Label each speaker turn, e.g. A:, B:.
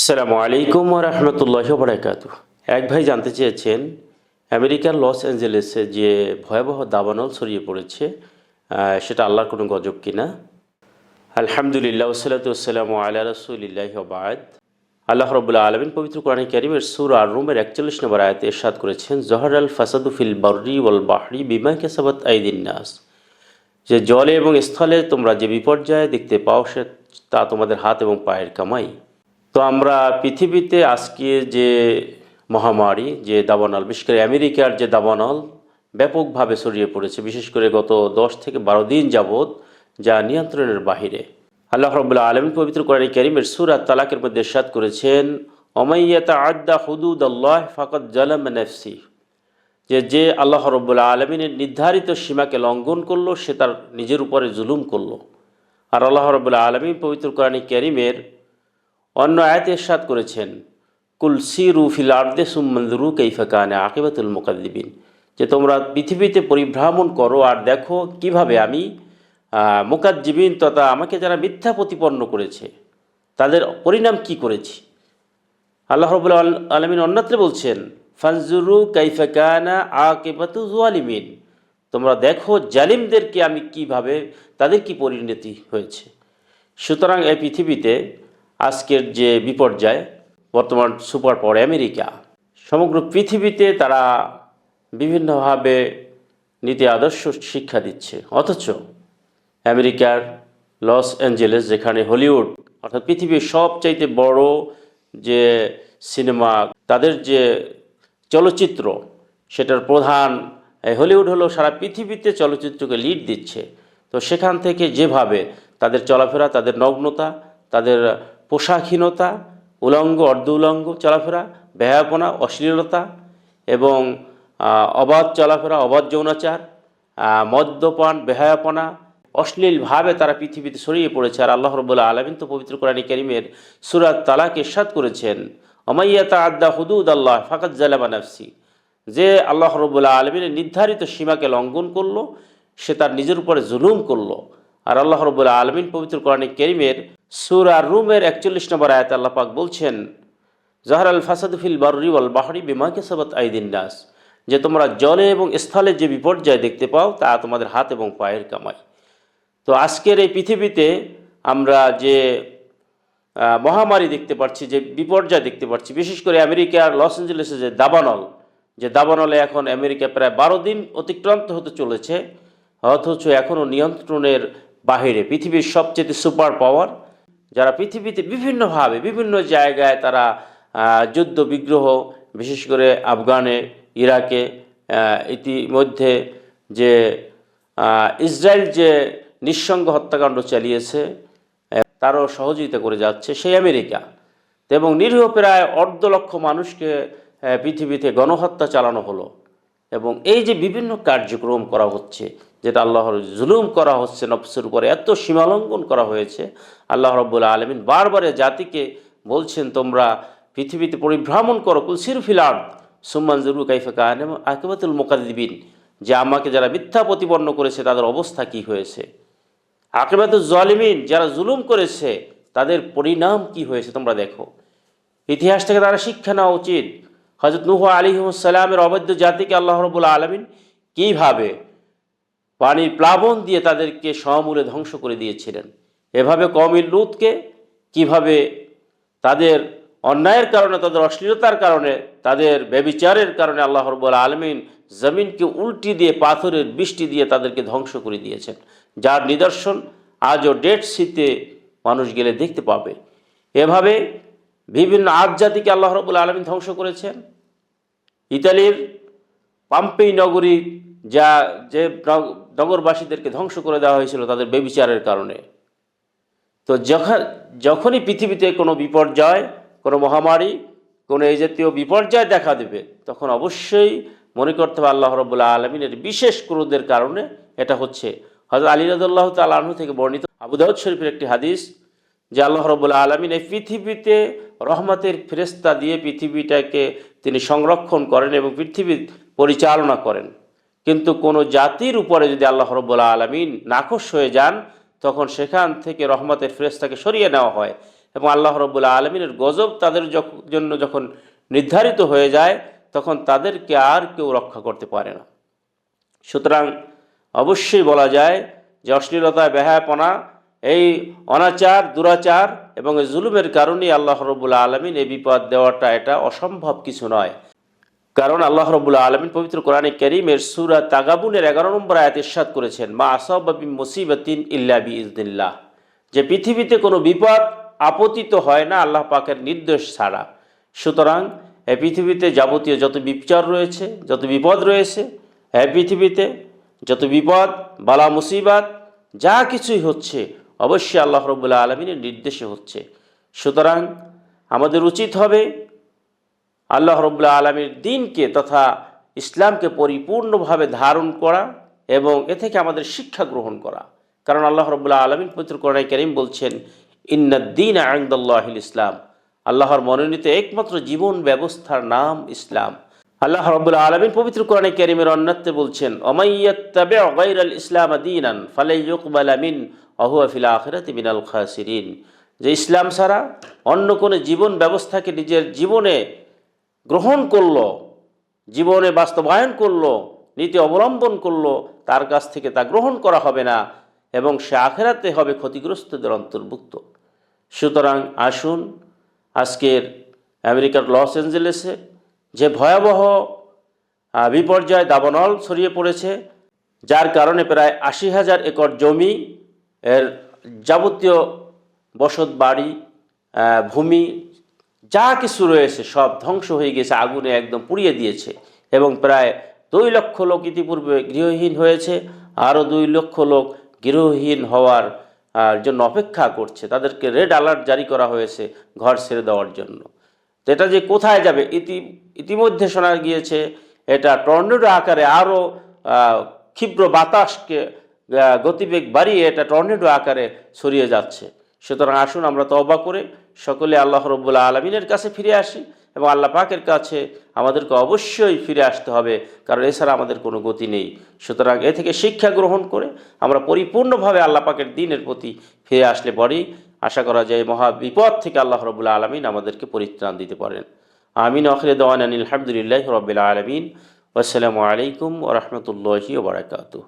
A: আসসালামু আলাইকুম ওয়া রাহমাতুল্লাহি ওয়া বারাকাতুহু। এক ভাই জানতে চেয়েছেন আমেরিকার লস অ্যাঞ্জেলেসে যে ভয়াবহ দাবানল ছড়িয়ে পড়েছে সেটা আল্লাহর কোনো গজব কিনা। আলহামদুলিল্লাহ ওয়াসসালাতু ওয়াসসালামু আলা রাসূলিল্লাহি ওয়া বা'দ। আল্লাহ রাব্বুল আলামিন পবিত্র কোরআনে কারীমের সূরা আর-রুমের ৪১ নম্বর আয়াতে ইরশাদ করেছেন, জহারাল ফাসাদু ফিল বাররি ওয়াল বাহরি বিমা কাসাবাত আইদিন নাস, যে জলে এবং স্থলে তোমরা যে বিপর্যয় দেখতে পাও সে তা তোমাদের হাত এবং পায়ের কামাই। তো আমরা পৃথিবীতে আজকে যে মহামারী, যে দাবানল, বিশেষ করে আমেরিকার যে দাবানল ব্যাপকভাবে ছড়িয়ে পড়েছে, বিশেষ করে গত ১০ থেকে ১২ দিন যাবৎ, যা নিয়ন্ত্রণের বাহিরে। আল্লাহ রাব্বুল আলামিন পবিত্র কোরআনে কারীমের সূরা তালাকের মধ্যে ইরশাদ করেছেন, ওমাই ইয়াতাআদ্দা হুদুদাল্লাহ ফাকাদ যালামা নাফসি, যে আল্লাহ রাব্বুল আলামিনের নির্ধারিত সীমাকে লঙ্ঘন করলো সে তার নিজের উপরে জুলুম করলো। আর আল্লাহ রাব্বুল আলামিন পবিত্র কোরআনে কারীমের অন্য আয়াতে ইরশাদ করেছেন, কুল সিরু ফিল আরদি সুম্মা নজুরু কাইফা কানা আকিবাতুল মুকাদ্দিবিন, যে তোমরা পৃথিবীতে পরিভ্রমণ করো আর দেখো কিভাবে আমি মুকাদ্দিবিন তথা আমাকে যারা মিথ্যা প্রতিপন্ন করেছে তাদের পরিণাম কি করেছি। আল্লাহ রাব্বুল আলামিন অন্যত্রে বলছেন, ফানজুরু কাইফা কানা আকিবাতু যালিমিন, তোমরা দেখো জালিমদেরকে আমি কিভাবে, তাদের কি পরিণতি হয়েছে। সুতরাং এই পৃথিবীতে আজকের যে বিপর্যয়, বর্তমান সুপার পাওয়ার আমেরিকা সমগ্র পৃথিবীতে তারা বিভিন্নভাবে নীতি আদর্শ শিক্ষা দিচ্ছে, অথচ আমেরিকার লস অ্যাঞ্জেলেস, যেখানে হলিউড অর্থাৎ পৃথিবীর সবচাইতে বড় যে সিনেমা, তাদের যে চলচ্চিত্র, সেটার প্রধান হলিউড হলো সারা পৃথিবীতে চলচ্চিত্রকে লিড দিচ্ছে। তো সেখান থেকে যেভাবে তাদের চলাফেরা, তাদের নগ্নতা, তাদের পোশাকহীনতা, উলঙ্গ অর্ধ উলঙ্গ চলাফেরা, বেহায়াপনা, অশ্লীলতা এবং অবাধ চলাফেরা, অবাধ যৌনাচার, মদ্যপান, বেহায়াপনা, অশ্লীলভাবে তারা পৃথিবীতে ছড়িয়ে পড়েছে। আর আল্লাহ রাব্বুল আলামিন তো পবিত্র কোরআনে কারীমের সূরা তালাকে ইরশাদ করেছেন, ওমাই ইয়াতাআদ্দা হুদুদাল্লাহ ফাকাদ যালামা নাফসি, যে আল্লাহ রাব্বুল আলামিনের নির্ধারিত সীমাকে লঙ্ঘন করলো সে তার নিজের উপরে জুলুম করলো। আর আল্লাহ রাব্বুল আলামিন পবিত্র কোরআনে কারীমের সূরা আর-রুমের ৪১ নম্বর আয়াতে আল্লাহ পাক বলছেন, জহরাল ফাসাদু ফিল বাররি ওয়াল বাহরি বিমা কাসাবাত আইদিন নাস, যে তোমরা জলে এবং স্থলে যে বিপর্যয় দেখতে পাও তা তোমাদের হাত এবং পায়ের কামাই। তো আজকের এই পৃথিবীতে আমরা যে মহামারী দেখতে পাচ্ছি, যে বিপর্যয় দেখতে পাচ্ছি, বিশেষ করে আমেরিকার লস অ্যাঞ্জেলেসে যে দাবানলে এখন আমেরিকা প্রায় ১২ দিন অতিক্রান্ত হতে চলেছে, অথচ এখনও নিয়ন্ত্রণের বাহিরে। পৃথিবীর সবচেয়ে সুপার পাওয়ার, যারা পৃথিবীতে বিভিন্নভাবে বিভিন্ন জায়গায় তারা যুদ্ধ বিগ্রহ, বিশেষ করে আফগানে, ইরাকে, ইতিমধ্যে যে ইসরায়েল যে নিঃসঙ্গ হত্যাকাণ্ড চালিয়েছে তারও সহযোগিতা করে যাচ্ছে সেই আমেরিকা, এবং নিরীহ প্রায় ১.৫ লক্ষ মানুষকে পৃথিবীতে গণহত্যা চালানো হলো। এবং এই যে বিভিন্ন কার্যক্রম করা হচ্ছে, যেটা আল্লাহর জুলুম করা হচ্ছে, নফসের উপরে এত সীমালঙ্ঘন করা হয়েছে, আল্লাহ রাব্বুল আলামিন বারবার জাতিকে বলছেন, তোমরা পৃথিবীতে পরিভ্রমণ করো, কুল সিরু ফিল আরদ সুম্মা নজুরু কাইফা কানা আকিবাতুল মুকাদ্দিবিন, যে আমাকে যারা মিথ্যা প্রতিপন্ন করেছে তাদের অবস্থা কি হয়েছে। আকিবাতুল জালিমিন, যারা জুলুম করেছে তাদের পরিণাম কি হয়েছে তোমরা দেখো। ইতিহাস থেকে তারা শিক্ষা নেওয়া উচিত। হযরত নূহ আলাইহিস সালামের অবৈধ জাতিকে আল্লাহ রাব্বুল আলামিন কীভাবে পানির প্লাবন দিয়ে তাদেরকে সমূলে ধ্বংস করে দিয়েছিলেন, এভাবে কওমে লূতকে কিভাবে তাদের অন্যায়ের কারণে, তাদের অশ্লীলতার কারণে, তাদের ব্যভিচারের কারণে আল্লাহ রাব্বুল আলামিন জমিনকে উল্টি দিয়ে, পাথরের বৃষ্টি দিয়ে তাদেরকে ধ্বংস করে দিয়েছেন, যার নিদর্শন আজও ডেড সিতে মানুষ গেলে দেখতে পাবে। এভাবে বিভিন্ন আদ জাতিকে আল্লাহ রাব্বুল আলামিন ধ্বংস করেছেন। ইতালির পাম্পেই নগরী, যে নগরবাসীদেরকে ধ্বংস করে দেওয়া হয়েছিল তাদের ব্যভিচারের কারণে। তো যখনই পৃথিবীতে কোনো বিপর্যয়, কোনো মহামারী, কোনো এই জাতীয় বিপর্যয় দেখা দেবে, তখন অবশ্যই মনে করতে হবে আল্লাহ রাব্বুল আলামিনের বিশেষ ক্রোধের কারণে এটা হচ্ছে। হযরত আলী রাদিয়াল্লাহু তাআলা আনহু থেকে বর্ণিত আবু দাউদ শরীফের একটি হাদিস, যে আল্লাহ রাব্বুল আলামিন এই পৃথিবীতে রহমতের ফেরেশতা দিয়ে পৃথিবীটাকে তিনি সংরক্ষণ করেন এবং পৃথিবী পরিচালনা করেন। কিন্তু কোনো জাতির উপরে যদি আল্লাহ রাব্বুল আলামিন নাখোশ হয়ে যান, তখন সেখান থেকে রহমতের ফেরেশতাকে সরিয়ে নেওয়া হয় এবং আল্লাহ রাব্বুল আলামিনের গজব তাদের জন্য যখন নির্ধারিত হয়ে যায় তখন তাদেরকে আর কেউ রক্ষা করতে পারে না। সুতরাং অবশ্যই বলা যায় যে অশ্লীলতা, বেহায়াপনা, এই অনাচার, দুরাচার এবং এই জুলুমের কারণেই আল্লাহ রাব্বুল আলামিন এই বিপদ দেওয়াটা এটা অসম্ভব কিছু নয়। কারণ আল্লাহ রাব্বুল আলামিন পবিত্র কোরআনে কারীমের সূরা তাগাবুনের 11 নম্বর আয়াতে ইরশাদ করেছেন, মা আসাবা মিন মুসিবাতিন ইল্লা বিইজনিল্লাহ, যে পৃথিবীতে কোনো বিপদ আপতিত হয় না আল্লাহ পাকের নির্দেশ ছাড়া। সুতরাং এই পৃথিবীতে যাবতীয় যত বিপচার রয়েছে, যত বিপদ রয়েছে, এই পৃথিবীতে যত বিপদ, বালা, মুসিবাত যা কিছুই হচ্ছে অবশ্যই আল্লাহ রাব্বুল আলামিনের নির্দেশে হচ্ছে। সুতরাং আমাদের উচিত হবে আল্লাহ রাব্বুল আলামিনের দ্বীনকে তথা ইসলামকে পরিপূর্ণভাবে ধারণ করা এবং এ থেকে আমাদের শিক্ষা গ্রহণ করা। কারণ আল্লাহ রাব্বুল আলামিন পবিত্র কোরআনে কারীম বলছেন, ইন্নাদ-দীনা ইনদাল্লাহিল ইসলাম, আল্লাহর মনোনীত একমাত্র জীবন ব্যবস্থার নাম ইসলাম। আল্লাহ রাব্বুল আলামিন পবিত্র কোরআনে কারীমের অন্যত্রে বলছেন, ওমাইয়াত্তাবি' গায়রাল ইসলাম দীনান ফালাইয়ুকবালা মিন ওয়া হুয়া ফিল আখিরাতি মিনাল খাসিরিন, যে ইসলাম ছাড়া অন্য কোনো জীবন ব্যবস্থাকে নিজের জীবনে গ্রহণ করলো, জীবনে বাস্তবায়ন করলো, নীতি অবলম্বন করলো, তার কাছ থেকে তা গ্রহণ করা হবে না এবং সে আখিরাতে হবে ক্ষতিগ্রস্তদের অন্তর্ভুক্ত। সুতরাং আসুন আজকের আমেরিকার লস অ্যাঞ্জেলেসে যে ভয়াবহ বিপর্যয় দাবানল ছড়িয়ে পড়েছে, যার কারণে প্রায় ৮০,০০০ একর জমি, এর যাবতীয় বসত বাড়ি, ভূমি যা কিছু রয়েছে সব ধ্বংস হয়ে গেছে, আগুনে একদম পুড়িয়ে দিয়েছে এবং প্রায় ২ লক্ষ লোক ইতিপূর্বে গৃহহীন হয়েছে, আরও ২ লক্ষ লোক গৃহহীন হওয়ার জন্য অপেক্ষা করছে। তাদেরকে রেড অ্যালার্ট জারি করা হয়েছে ঘর ছেড়ে দেওয়ার জন্য। তো এটা যে কোথায় যাবে, ইতিমধ্যে শোনা গিয়েছে এটা টর্নেডো আকারে আরও ক্ষিপ্র বাতাসকে গতিবেগ বাড়িয়ে এটা টর্নেডো আকারে ছড়িয়ে যাচ্ছে। সুতরাং আসুন আমরা তওবা করে সকলে আল্লাহ রাব্বুল আলামিনের কাছে ফিরে আসি এবং আল্লাহ পাকের কাছে আমাদেরকে অবশ্যই ফিরে আসতে হবে, কারণ এছাড়া আমাদের কোনো গতি নেই। সুতরাং এ থেকে শিক্ষা গ্রহণ করে আমরা পরিপূর্ণভাবে আল্লাহ পাকের দ্বীনের প্রতি ফিরে আসলে পরেই আশা করা যায় মহা বিপদ থেকে আল্লাহ রাব্বুল আলামিন আমাদেরকে পরিত্রাণ দিতে পারেন। আমিন। আখির দাওয়ানা আলহামদুলিল্লাহি রাব্বিল আলামিন। আসসালামু আলাইকুম ওয়া রাহমাতুল্লাহি ওয়া বারাকাতুহু।